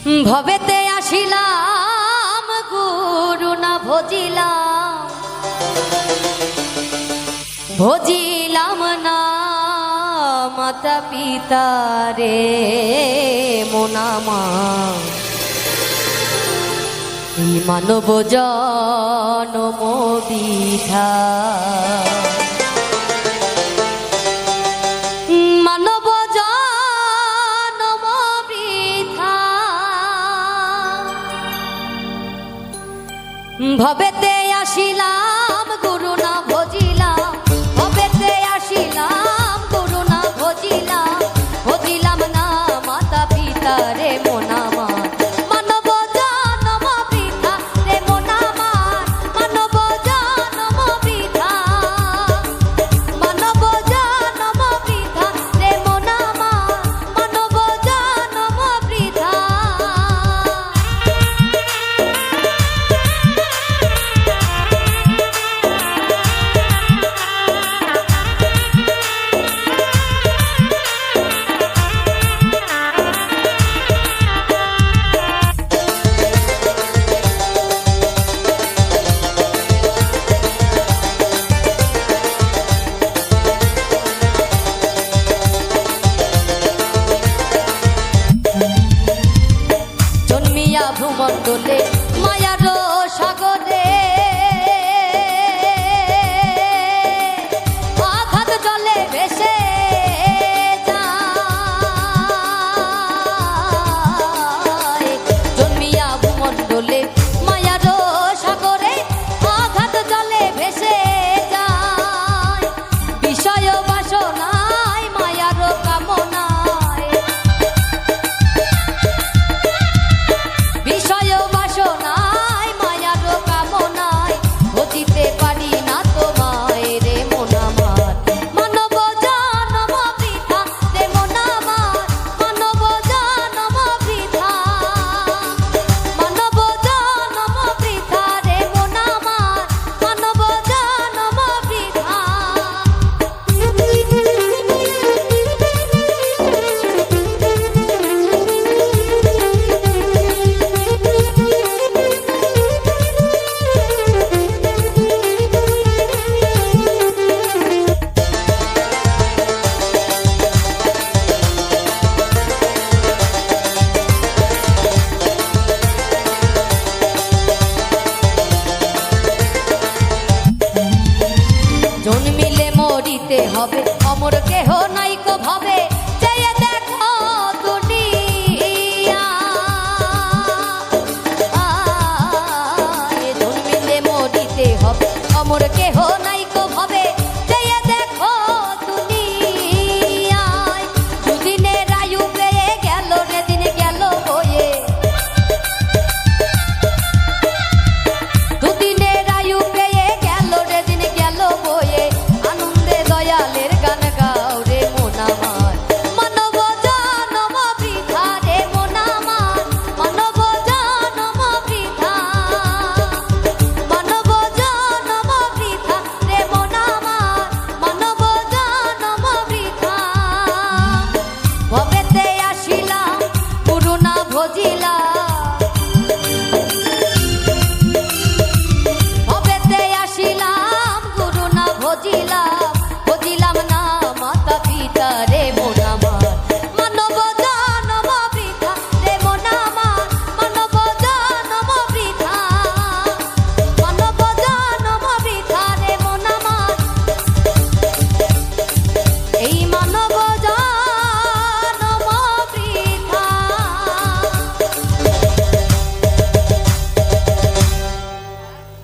ভবেতে আসিলাম গুরু না ভজিলাম না মাতা পিতা রে মোনামা এই মানব জনম বিধা মানব জনম বৃথা ভবেতে আসিলাম গুরু না ভজিলাম ভবেতে আসিলাম গুরু না ভজিলাম না মাতা পিতা রে মোনামা ভূমণ্ডলে মায়ার সাগরে আঘাত জলে ভেসে যায় জন্মিয়া ভূমণ্ডলে মায়ার সাগরে আঘাত জলে ভেসে যায় বিষয় বাসনায় মায়ার কামনায় বিষয় বাসনায় মায়ার কামনায় ভজিতে পারি না তোমায় রে মোনামার মানব জনম বৃথা রে মোনামার মানব জনম বৃথা মানব জনম বৃথা রে মোনামার মানব জনম বৃথা জন্মিলে মরিতে হবে